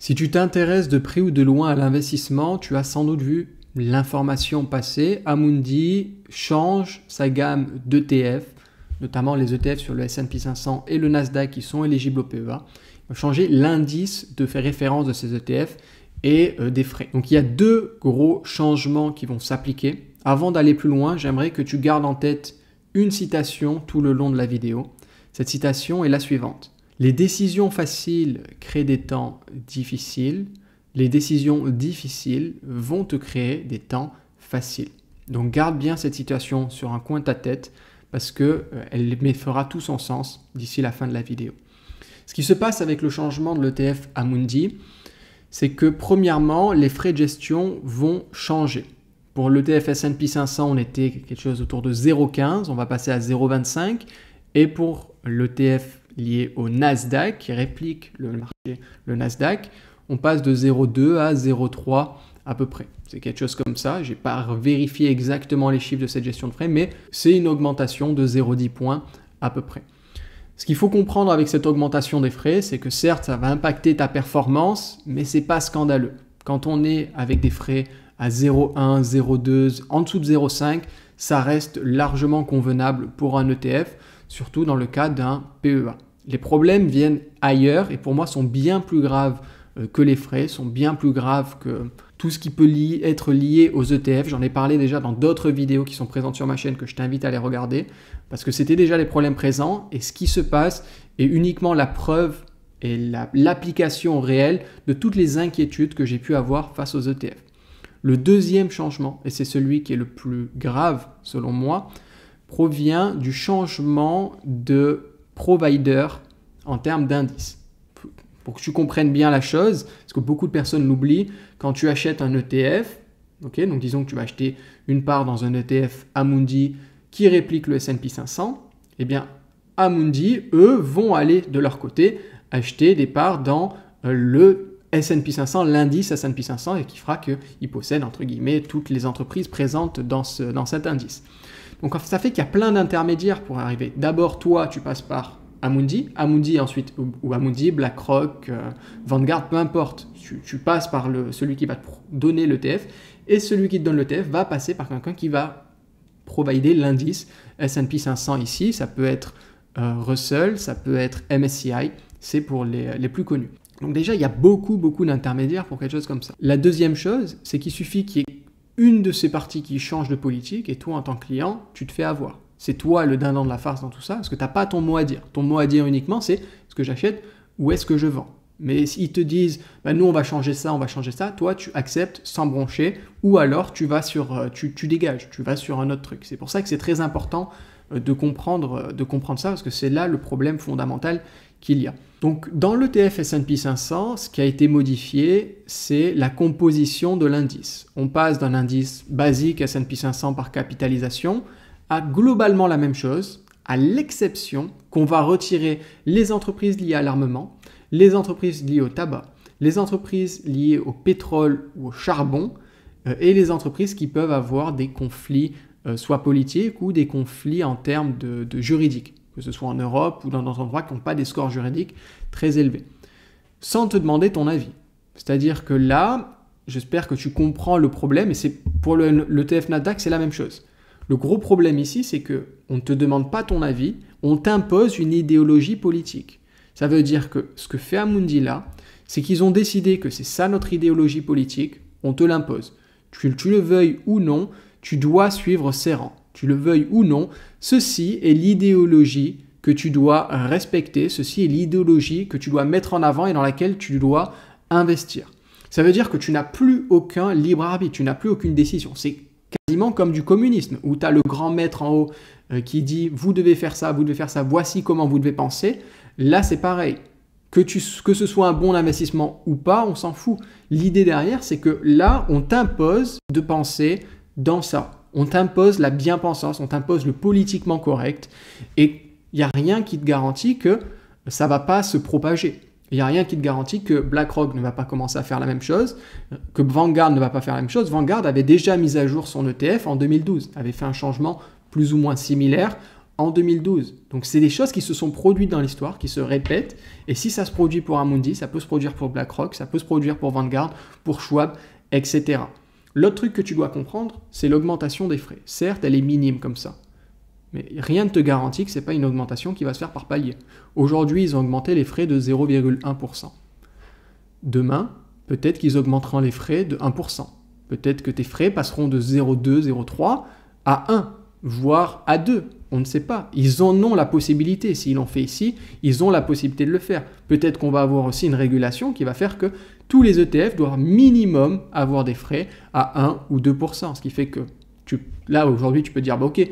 Si tu t'intéresses de près ou de loin à l'investissement, tu as sans doute vu l'information passer. Amundi change sa gamme d'ETF, notamment les ETF sur le S&P 500 et le Nasdaq qui sont éligibles au PEA. Il va changer l'indice de fait référence de ces ETF et des frais. Donc il y a deux gros changements qui vont s'appliquer. Avant d'aller plus loin, j'aimerais que tu gardes en tête une citation tout le long de la vidéo. Cette citation est la suivante. Les décisions faciles créent des temps difficiles. Les décisions difficiles vont te créer des temps faciles. Donc garde bien cette citation sur un coin de ta tête parce qu'elle fera tout son sens d'ici la fin de la vidéo. Ce qui se passe avec le changement de l'ETF Amundi, c'est que premièrement, les frais de gestion vont changer. Pour l'ETF S&P 500, on était quelque chose autour de 0,15, on va passer à 0,25. Et pour l'ETF lié au Nasdaq, qui réplique le marché, le Nasdaq, on passe de 0,2 à 0,3 à peu près. C'est quelque chose comme ça. Je n'ai pas vérifié exactement les chiffres de cette gestion de frais, mais c'est une augmentation de 0,10 points à peu près. Ce qu'il faut comprendre avec cette augmentation des frais, c'est que certes, ça va impacter ta performance, mais ce n'est pas scandaleux. Quand on est avec des frais à 0,1, 0,2, en dessous de 0,5, ça reste largement convenable pour un ETF, surtout dans le cas d'un PEA. Les problèmes viennent ailleurs et pour moi sont bien plus graves que les frais, sont bien plus graves que tout ce qui peut être lié aux ETF. J'en ai parlé déjà dans d'autres vidéos qui sont présentes sur ma chaîne que je t'invite à les regarder parce que c'était déjà les problèmes présents et ce qui se passe est uniquement la preuve et l'application réelle de toutes les inquiétudes que j'ai pu avoir face aux ETF. Le deuxième changement, et c'est celui qui est le plus grave selon moi, provient du changement de provider en termes d'indice. Pour que tu comprennes bien la chose, parce que beaucoup de personnes l'oublient, quand tu achètes un ETF, donc disons que tu vas acheter une part dans un ETF Amundi qui réplique le S&P 500, eh bien Amundi, eux, vont aller de leur côté acheter des parts dans le S&P 500, l'indice S&P 500, et qui fera qu'ils possèdent, entre guillemets, toutes les entreprises présentes dans cet indice. Donc ça fait qu'il y a plein d'intermédiaires pour arriver. D'abord, toi, tu passes par Amundi ensuite, ou Amundi, BlackRock, Vanguard, peu importe. Tu passes par celui qui va te donner l'ETF, et celui qui te donne l'ETF va passer par quelqu'un qui va provider l'indice S&P 500 ici. Ça peut être Russell, ça peut être MSCI, c'est pour les plus connus. Donc déjà, il y a beaucoup d'intermédiaires pour quelque chose comme ça. La deuxième chose, c'est qu'il suffit qu'il y ait une de ces parties qui change de politique et toi, en tant que client, tu te fais avoir. C'est toi le dindon de la farce dans tout ça parce que tu n'as pas ton mot à dire. Ton mot à dire uniquement, c'est est-ce que j'achète ou est-ce que je vends. Mais s'ils te disent, nous on va changer ça, toi tu acceptes sans broncher ou alors tu dégages, tu vas sur un autre truc. C'est pour ça que c'est très important de comprendre ça parce que c'est là le problème fondamental qu'il y a. Donc dans l'ETF S&P 500, ce qui a été modifié, c'est la composition de l'indice. On passe d'un indice basique S&P 500 par capitalisation à globalement la même chose, à l'exception qu'on va retirer les entreprises liées à l'armement, les entreprises liées au tabac, les entreprises liées au pétrole ou au charbon et les entreprises qui peuvent avoir des conflits soit politiques ou des conflits en termes de juridique, que ce soit en Europe ou dans d'autres endroits qui n'ont pas des scores juridiques très élevés, sans te demander ton avis. C'est-à-dire que là, j'espère que tu comprends le problème, et c'est pour l'ETF Nasdaq, c'est la même chose. Le gros problème ici, c'est qu'on ne te demande pas ton avis, on t'impose une idéologie politique. Ça veut dire que ce que fait Amundi là, c'est qu'ils ont décidé que c'est ça notre idéologie politique, on te l'impose. Tu le veuilles ou non, tu dois suivre ces rangs. Tu le veuilles ou non, ceci est l'idéologie que tu dois respecter, ceci est l'idéologie que tu dois mettre en avant et dans laquelle tu dois investir. Ça veut dire que tu n'as plus aucun libre arbitre, tu n'as plus aucune décision. C'est quasiment comme du communisme, où tu as le grand maître en haut qui dit « vous devez faire ça, voici comment vous devez penser ». Là, c'est pareil. Que ce soit un bon investissement ou pas, on s'en fout. L'idée derrière, c'est que là, on t'impose de penser dans ça. On t'impose la bien-pensance, on t'impose le politiquement correct et il n'y a rien qui te garantit que ça ne va pas se propager. Il n'y a rien qui te garantit que BlackRock ne va pas commencer à faire la même chose, que Vanguard ne va pas faire la même chose. Vanguard avait déjà mis à jour son ETF en 2012, avait fait un changement plus ou moins similaire en 2012. Donc c'est des choses qui se sont produites dans l'histoire, qui se répètent. Et si ça se produit pour Amundi, ça peut se produire pour BlackRock, ça peut se produire pour Vanguard, pour Schwab, etc. L'autre truc que tu dois comprendre, c'est l'augmentation des frais. Certes, elle est minime comme ça. Mais rien ne te garantit que ce n'est pas une augmentation qui va se faire par palier. Aujourd'hui, ils ont augmenté les frais de 0,1%. Demain, peut-être qu'ils augmenteront les frais de 1%. Peut-être que tes frais passeront de 0,2, 0,3 à 1, voire à 2. On ne sait pas. Ils en ont la possibilité. S'ils l'ont fait ici, ils ont la possibilité de le faire. Peut-être qu'on va avoir aussi une régulation qui va faire que tous les ETF doivent minimum avoir des frais à 1 ou 2%. Ce qui fait que là, aujourd'hui, tu peux dire, bah, ok,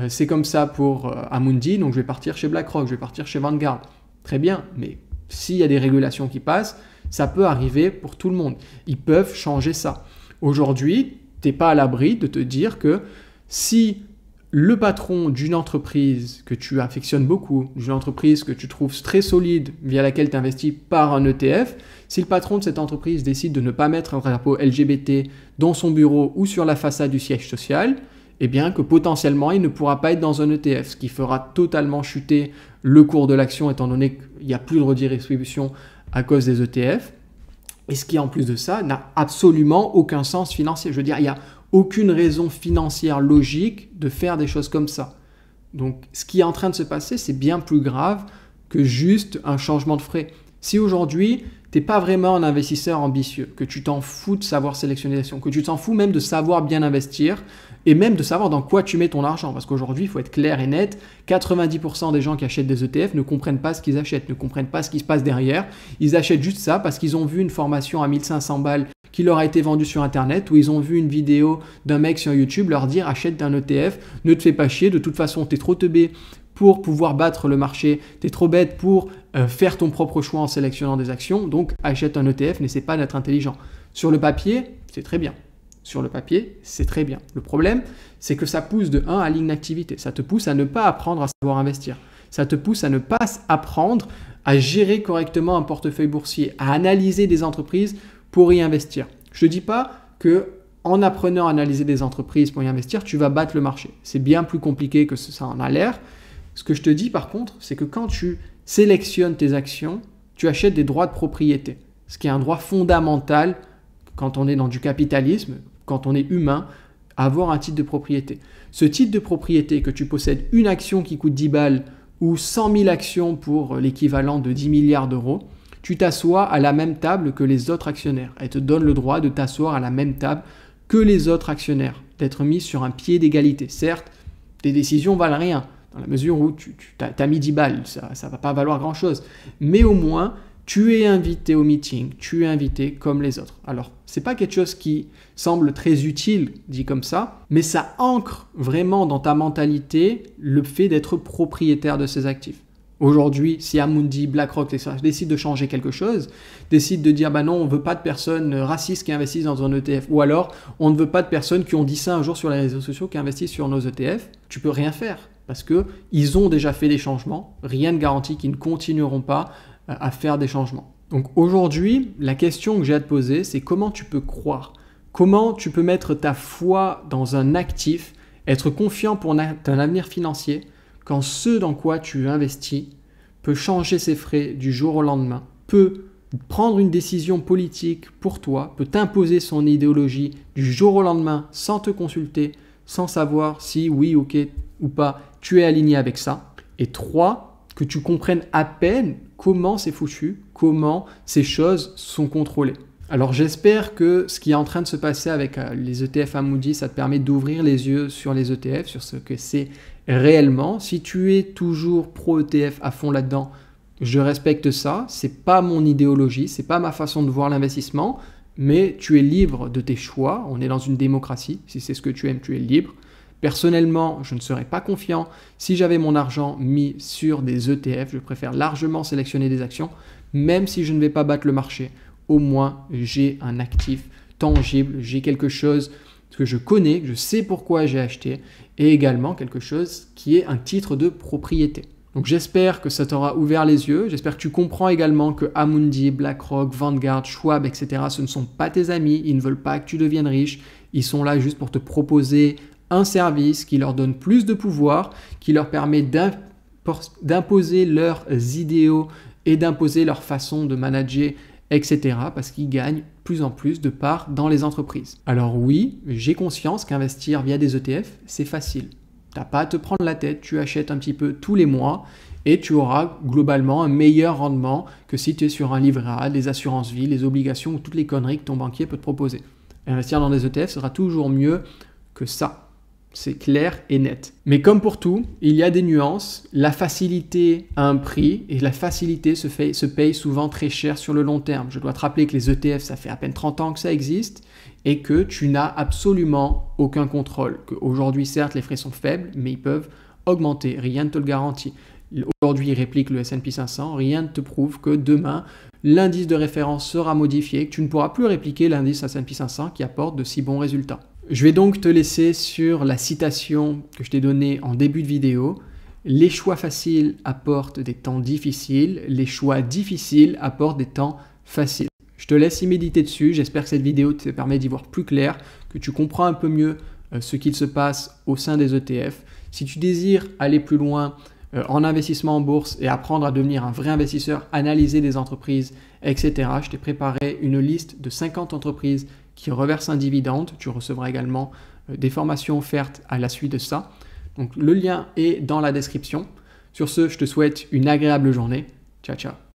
c'est comme ça pour Amundi, donc je vais partir chez BlackRock, je vais partir chez Vanguard. Très bien, mais s'il y a des régulations qui passent, ça peut arriver pour tout le monde. Ils peuvent changer ça. Aujourd'hui, tu n'es pas à l'abri de te dire que si le patron d'une entreprise que tu affectionnes beaucoup, d'une entreprise que tu trouves très solide, via laquelle tu investis par un ETF, si le patron de cette entreprise décide de ne pas mettre un drapeau LGBT dans son bureau ou sur la façade du siège social, eh bien que potentiellement il ne pourra pas être dans un ETF, ce qui fera totalement chuter le cours de l'action étant donné qu'il n'y a plus de redistribution à cause des ETF. Et ce qui en plus de ça n'a absolument aucun sens financier. Je veux dire, il n'y a aucune raison financière logique de faire des choses comme ça. Donc ce qui est en train de se passer, c'est bien plus grave que juste un changement de frais. Si aujourd'hui, tu n'es pas vraiment un investisseur ambitieux, que tu t'en fous de savoir sélectionner des actions, que tu t'en fous même de savoir bien investir et même de savoir dans quoi tu mets ton argent. Parce qu'aujourd'hui, il faut être clair et net, 90% des gens qui achètent des ETF ne comprennent pas ce qu'ils achètent, ne comprennent pas ce qui se passe derrière. Ils achètent juste ça parce qu'ils ont vu une formation à 1500 balles qui leur a été vendue sur Internet ou ils ont vu une vidéo d'un mec sur YouTube leur dire achète un ETF, ne te fais pas chier, de toute façon, tu es trop teubé pour pouvoir battre le marché, tu es trop bête pour faire ton propre choix en sélectionnant des actions, donc achète un ETF, n'essaie pas d'être intelligent. Sur le papier, c'est très bien. Sur le papier, c'est très bien. Le problème, c'est que ça pousse de 1 à l'inactivité. Ça te pousse à ne pas apprendre à savoir investir. Ça te pousse à ne pas apprendre à gérer correctement un portefeuille boursier, à analyser des entreprises pour y investir. Je ne te dis pas que en apprenant à analyser des entreprises pour y investir, tu vas battre le marché. C'est bien plus compliqué que ça en a l'air. Ce que je te dis par contre, c'est que quand tu sélectionnes tes actions, tu achètes des droits de propriété, ce qui est un droit fondamental quand on est dans du capitalisme, quand on est humain, avoir un titre de propriété. Ce titre de propriété, que tu possèdes une action qui coûte 10 balles ou 100 000 actions pour l'équivalent de 10 milliards d'euros, tu t'assois à la même table que les autres actionnaires. Elle te donne le droit de t'asseoir à la même table que les autres actionnaires, d'être mis sur un pied d'égalité. Certes, tes décisions valent rien, dans la mesure où tu as mis 10 balles, ça ne va pas valoir grand-chose. Mais au moins, tu es invité au meeting, tu es invité comme les autres. Alors, ce n'est pas quelque chose qui semble très utile, dit comme ça, mais ça ancre vraiment dans ta mentalité le fait d'être propriétaire de ces actifs. Aujourd'hui, si Amundi, BlackRock, etc. décident de changer quelque chose, décident de dire bah non, on ne veut pas de personnes racistes qui investissent dans un ETF, ou alors on ne veut pas de personnes qui ont dit ça un jour sur les réseaux sociaux qui investissent sur nos ETF, tu peux rien faire parce qu'ils ont déjà fait des changements. Rien ne garantit qu'ils ne continueront pas à faire des changements. Donc aujourd'hui, la question que j'ai à te poser, c'est comment tu peux croire, comment tu peux mettre ta foi dans un actif, être confiant pour ton avenir financier, quand ce dans quoi tu investis peut changer ses frais du jour au lendemain, peut prendre une décision politique pour toi, peut t'imposer son idéologie du jour au lendemain sans te consulter, sans savoir si oui, ok ou pas, tu es aligné avec ça. Et 3, que tu comprennes à peine comment c'est foutu, comment ces choses sont contrôlées. Alors j'espère que ce qui est en train de se passer avec les ETF Amundi, ça te permet d'ouvrir les yeux sur les ETF, sur ce que c'est réellement. Si tu es toujours pro-ETF à fond là-dedans, je respecte ça. C'est pas mon idéologie, c'est pas ma façon de voir l'investissement, mais tu es libre de tes choix. On est dans une démocratie. Si c'est ce que tu aimes, tu es libre. Personnellement, je ne serais pas confiant si j'avais mon argent mis sur des ETF. Je préfère largement sélectionner des actions, même si je ne vais pas battre le marché. Au moins, j'ai un actif tangible, j'ai quelque chose que je connais, que je sais pourquoi j'ai acheté, et également quelque chose qui est un titre de propriété. Donc j'espère que ça t'aura ouvert les yeux, j'espère que tu comprends également que Amundi, BlackRock, Vanguard, Schwab, etc. ce ne sont pas tes amis, ils ne veulent pas que tu deviennes riche, ils sont là juste pour te proposer un service qui leur donne plus de pouvoir, qui leur permet d'imposer leurs idéaux et d'imposer leur façon de manager, etc. parce qu'ils gagnent plus en plus de parts dans les entreprises. Alors oui, j'ai conscience qu'investir via des ETF, c'est facile. Tu n'as pas à te prendre la tête, tu achètes un petit peu tous les mois et tu auras globalement un meilleur rendement que si tu es sur un livret A, des assurances vie, les obligations ou toutes les conneries que ton banquier peut te proposer. Investir dans des ETF sera toujours mieux que ça. C'est clair et net. Mais comme pour tout, il y a des nuances. La facilité a un prix et la facilité se paye souvent très cher sur le long terme. Je dois te rappeler que les ETF, ça fait à peine 30 ans que ça existe et que tu n'as absolument aucun contrôle. Aujourd'hui, certes, les frais sont faibles, mais ils peuvent augmenter. Rien ne te le garantit. Aujourd'hui, il réplique le S&P 500. Rien ne te prouve que demain, l'indice de référence sera modifié, que tu ne pourras plus répliquer l'indice S&P 500 qui apporte de si bons résultats. Je vais donc te laisser sur la citation que je t'ai donnée en début de vidéo. Les choix faciles apportent des temps difficiles, les choix difficiles apportent des temps faciles. Je te laisse y méditer dessus, j'espère que cette vidéo te permet d'y voir plus clair, que tu comprends un peu mieux ce qu'il se passe au sein des ETF. Si tu désires aller plus loin en investissement en bourse et apprendre à devenir un vrai investisseur, analyser des entreprises, etc., je t'ai préparé une liste de 50 entreprises qui reversent un dividende. Tu recevras également des formations offertes à la suite de ça. Donc le lien est dans la description. Sur ce, je te souhaite une agréable journée. Ciao, ciao.